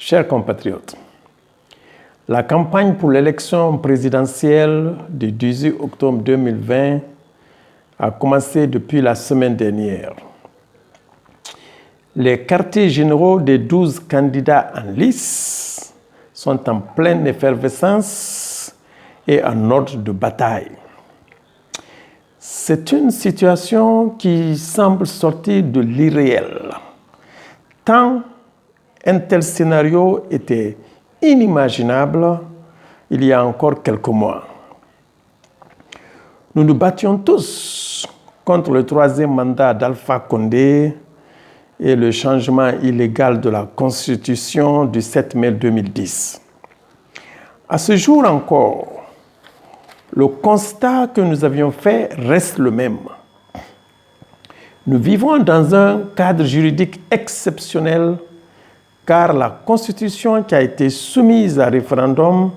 Chers compatriotes, la campagne pour l'élection présidentielle du 18 octobre 2020 a commencé depuis la semaine dernière. Les quartiers généraux des 12 candidats en lice sont en pleine effervescence et en ordre de bataille. C'est une situation qui semble sortir de l'irréel, tant un tel scénario était inimaginable il y a encore quelques mois. Nous nous battions tous contre le troisième mandat d'Alpha Condé et le changement illégal de la Constitution du 7 mai 2010. À ce jour encore, le constat que nous avions fait reste le même. Nous vivons dans un cadre juridique exceptionnel car la Constitution qui a été soumise à référendum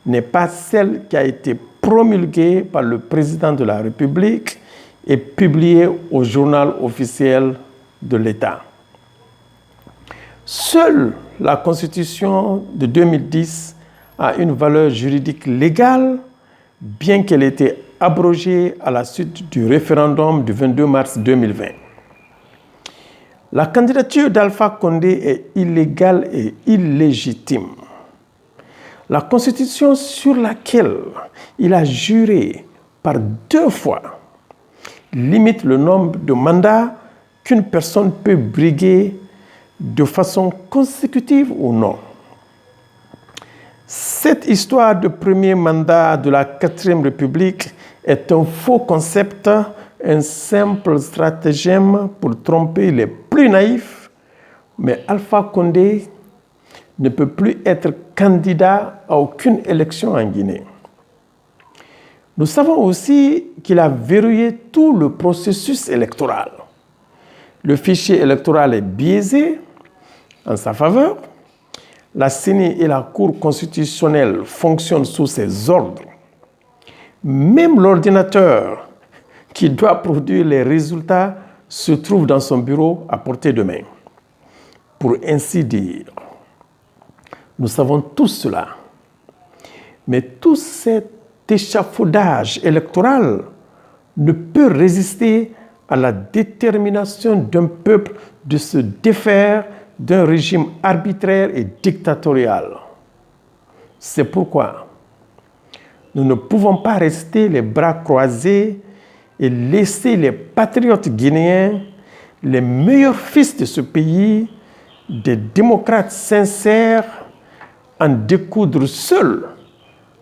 n'est pas celle qui a été promulguée par le président de la République et publiée au journal officiel de l'État. Seule la Constitution de 2010 a une valeur juridique légale, bien qu'elle ait été abrogée à la suite du référendum du 22 mars 2020. La candidature d'Alpha Condé est illégale et illégitime. La Constitution sur laquelle il a juré par 2 fois limite le nombre de mandats qu'une personne peut briguer de façon consécutive ou non. Cette histoire de premier mandat de la 4e République est un faux concept, un simple stratagème pour tromper les plus naïfs, mais Alpha Condé ne peut plus être candidat à aucune élection en Guinée. Nous savons aussi qu'il a verrouillé tout le processus électoral. Le fichier électoral est biaisé en sa faveur. La CENI et la Cour constitutionnelle fonctionnent sous ses ordres. Même l'ordinateur qui doit produire les résultats se trouve dans son bureau à portée de main. Pour ainsi dire, nous savons tous cela. Mais tout cet échafaudage électoral ne peut résister à la détermination d'un peuple de se défaire d'un régime arbitraire et dictatorial. C'est pourquoi nous ne pouvons pas rester les bras croisés et laisser les patriotes guinéens, les meilleurs fils de ce pays, des démocrates sincères, en découdre seuls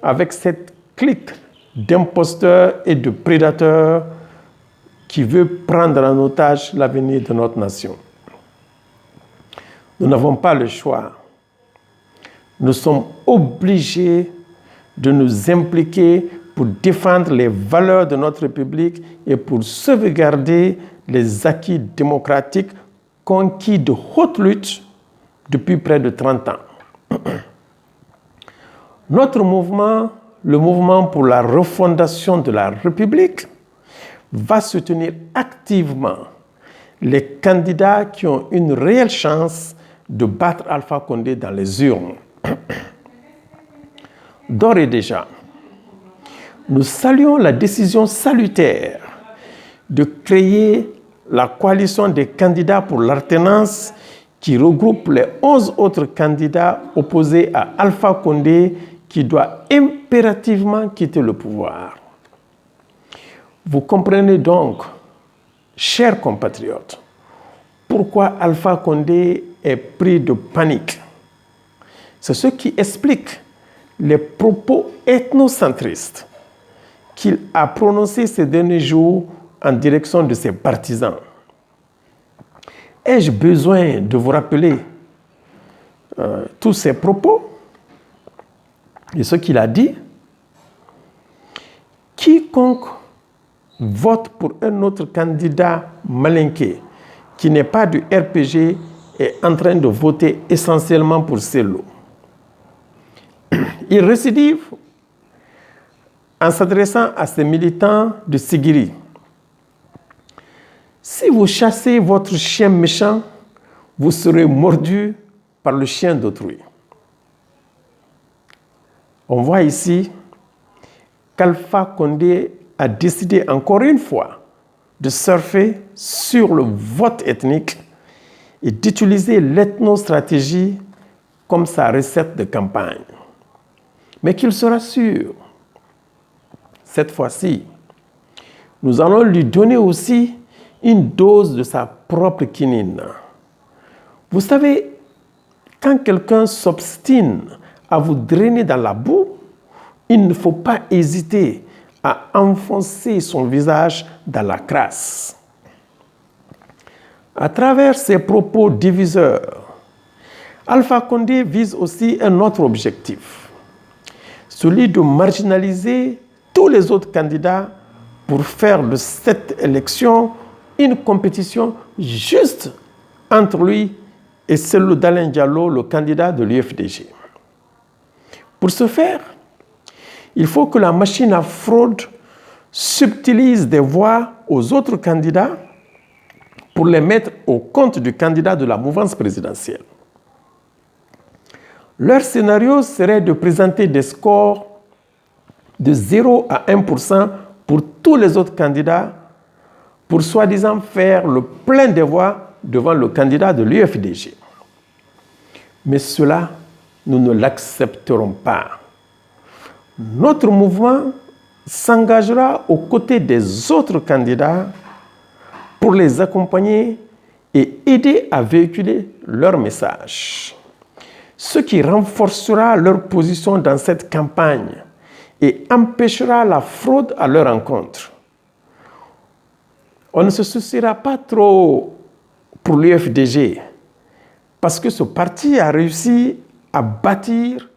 avec cette clique d'imposteurs et de prédateurs qui veut prendre en otage l'avenir de notre nation. Nous n'avons pas le choix. Nous sommes obligés de nous impliquer pour défendre les valeurs de notre République et pour sauvegarder les acquis démocratiques conquis de haute lutte depuis près de 30 ans. Notre mouvement, le mouvement pour la refondation de la République, va soutenir activement les candidats qui ont une réelle chance de battre Alpha Condé dans les urnes. D'ores et déjà, nous saluons la décision salutaire de créer la coalition des candidats pour l'alternance qui regroupe les 11 autres candidats opposés à Alpha Condé qui doit impérativement quitter le pouvoir. Vous comprenez donc, chers compatriotes, pourquoi Alpha Condé est pris de panique. C'est ce qui explique les propos ethnocentristes qu'il a prononcés ces derniers jours en direction de ses partisans. Ai-je besoin de vous rappeler tous ces propos et ce qu'il a dit? Quiconque vote pour un autre candidat malinqué qui n'est pas du RPG est en train de voter essentiellement pour Sello. Il récidive en s'adressant à ses militants de Sigiri. Si vous chassez votre chien méchant, vous serez mordu par le chien d'autrui. On voit ici qu'Alpha Condé a décidé encore une fois de surfer sur le vote ethnique et d'utiliser l'ethnostratégie comme sa recette de campagne. Mais qu'il se rassure, cette fois-ci, nous allons lui donner aussi une dose de sa propre quinine. Vous savez, quand quelqu'un s'obstine à vous drainer dans la boue, il ne faut pas hésiter à enfoncer son visage dans la crasse. À travers ses propos diviseurs, Alpha Condé vise aussi un autre objectif, celui de marginaliser tous les autres candidats pour faire de cette élection une compétition juste entre lui et celle d'Alain Diallo, le candidat de l'UFDG. Pour ce faire, il faut que la machine à fraude subtilise des voix aux autres candidats pour les mettre au compte du candidat de la mouvance présidentielle. Leur scénario serait de présenter des scores de 0 à 1% pour tous les autres candidats pour soi-disant faire le plein des voix devant le candidat de l'UFDG. Mais cela, nous ne l'accepterons pas. Notre mouvement s'engagera aux côtés des autres candidats pour les accompagner et aider à véhiculer leur message, ce qui renforcera leur position dans cette campagne et empêchera la fraude à leur encontre. On ne se souciera pas trop pour l'UFDG parce que ce parti a réussi à bâtir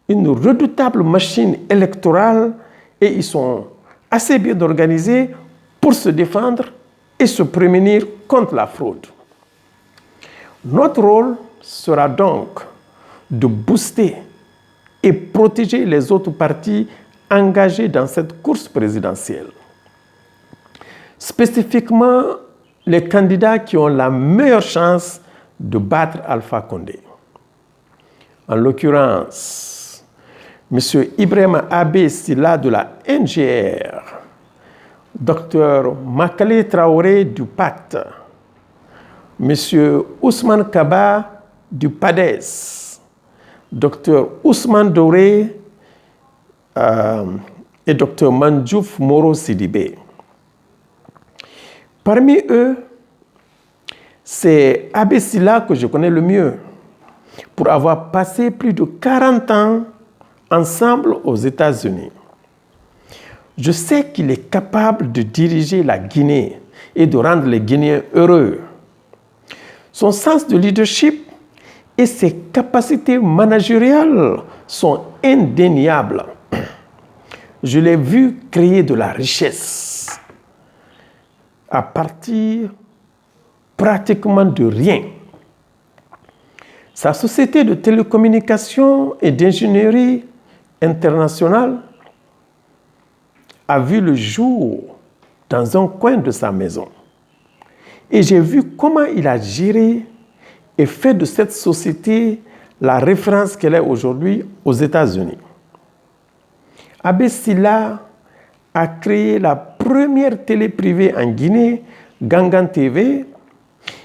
une redoutable machine électorale et ils sont assez bien organisés pour se défendre et se prémunir contre la fraude. Notre rôle sera donc de booster et protéger les autres partis engagés dans cette course présidentielle. Spécifiquement, les candidats qui ont la meilleure chance de battre Alpha Condé. En l'occurrence, M. Ibrahima Abbé Silla de la NGR, Dr Makale Traoré du Pacte, M. Ousmane Kaba du PADES, Dr Ousmane Doré et Dr Mandjouf Moro Sidibé. Parmi eux, c'est Abbé Silla que je connais le mieux, pour avoir passé plus de 40 ans ensemble aux États-Unis. Je sais qu'il est capable de diriger la Guinée et de rendre les Guinéens heureux. Son sens de leadership et ses capacités managériales sont indéniables. Je l'ai vu créer de la richesse à partir pratiquement de rien. Sa société de télécommunications et d'ingénierie internationale a vu le jour dans un coin de sa maison. Et j'ai vu comment il a géré et fait de cette société la référence qu'elle est aujourd'hui aux États-Unis. Abbé Silla a créé la première télé privée en Guinée, Gangan TV.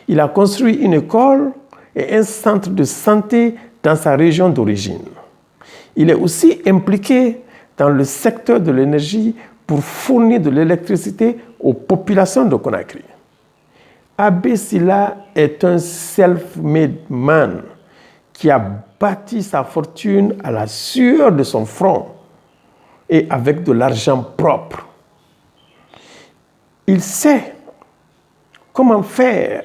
Il a construit une école et un centre de santé dans sa région d'origine. Il est aussi impliqué dans le secteur de l'énergie pour fournir de l'électricité aux populations de Conakry. Abbé Silla est un self-made man qui a bâti sa fortune à la sueur de son front et avec de l'argent propre. Il sait comment faire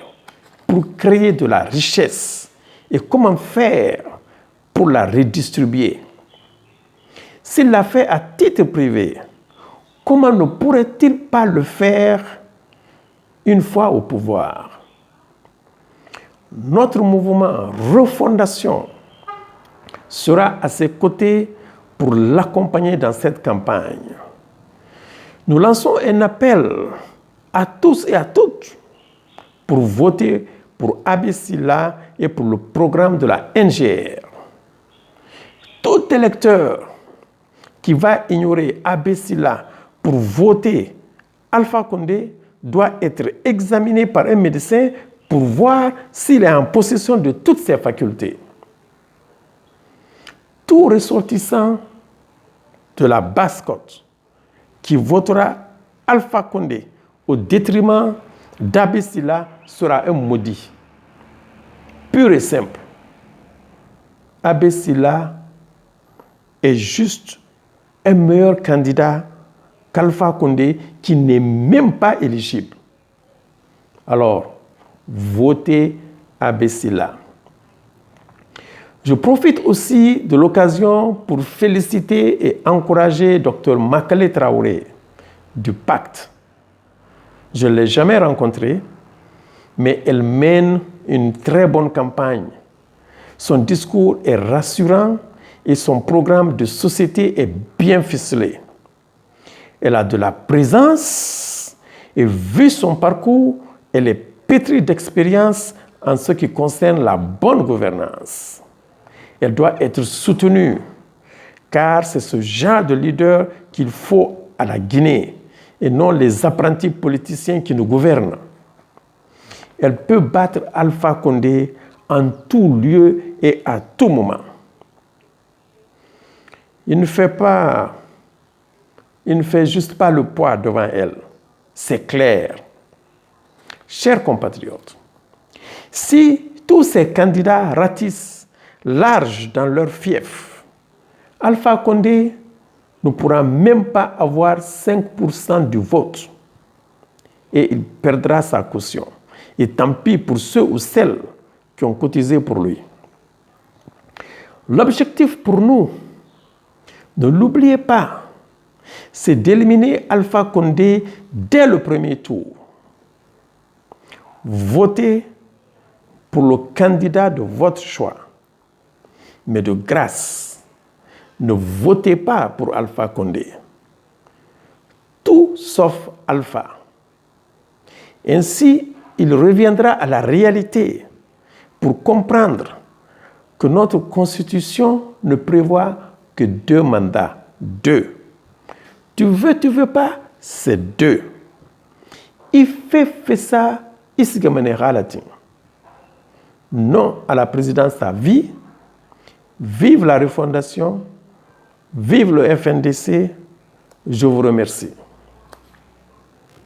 pour créer de la richesse et comment faire pour la redistribuer. S'il l'a fait à titre privé, comment ne pourrait-il pas le faire une fois au pouvoir? Notre mouvement Refondation sera à ses côtés pour l'accompagner dans cette campagne. Nous lançons un appel à tous et à toutes pour voter pour Abbé Silla et pour le programme de la NGR. Tout électeur qui va ignorer Abbé Sylla pour voter Alpha Condé doit être examiné par un médecin pour voir s'il est en possession de toutes ses facultés. Tout ressortissant de la Basse-Côte qui votera Alpha Condé au détriment d'Abbé Sylla sera un maudit. Pur et simple. Abbé Sylla est juste un meilleur candidat qu'Alpha Condé qui n'est même pas éligible. Alors, votez Abbé Sylla. Je profite aussi de l'occasion pour féliciter et encourager Dr Makale Traoré du Pacte. Je ne l'ai jamais rencontrée, mais elle mène une très bonne campagne. Son discours est rassurant et son programme de société est bien ficelé. Elle a de la présence et vu son parcours, elle est pétrie d'expérience en ce qui concerne la bonne gouvernance. Elle doit être soutenue car c'est ce genre de leader qu'il faut à la Guinée et non les apprentis politiciens qui nous gouvernent. Elle peut battre Alpha Condé en tout lieu et à tout moment. Il ne fait juste pas le poids devant elle. C'est clair. Chers compatriotes, si tous ces candidats ratissent large dans leur fief, Alpha Condé ne pourra même pas avoir 5% du vote et il perdra sa caution. Et tant pis pour ceux ou celles qui ont cotisé pour lui. L'objectif pour nous, ne l'oubliez pas, c'est d'éliminer Alpha Condé dès le premier tour. Votez pour le candidat de votre choix. Mais de grâce, ne votez pas pour Alpha Condé. Tout sauf Alpha. Ainsi, il reviendra à la réalité pour comprendre que notre Constitution ne prévoit que 2 mandats. 2. Tu veux pas, c'est 2. Il fait ça, non à la présidence à vie. Vive la refondation, vive le FNDC. Je vous remercie.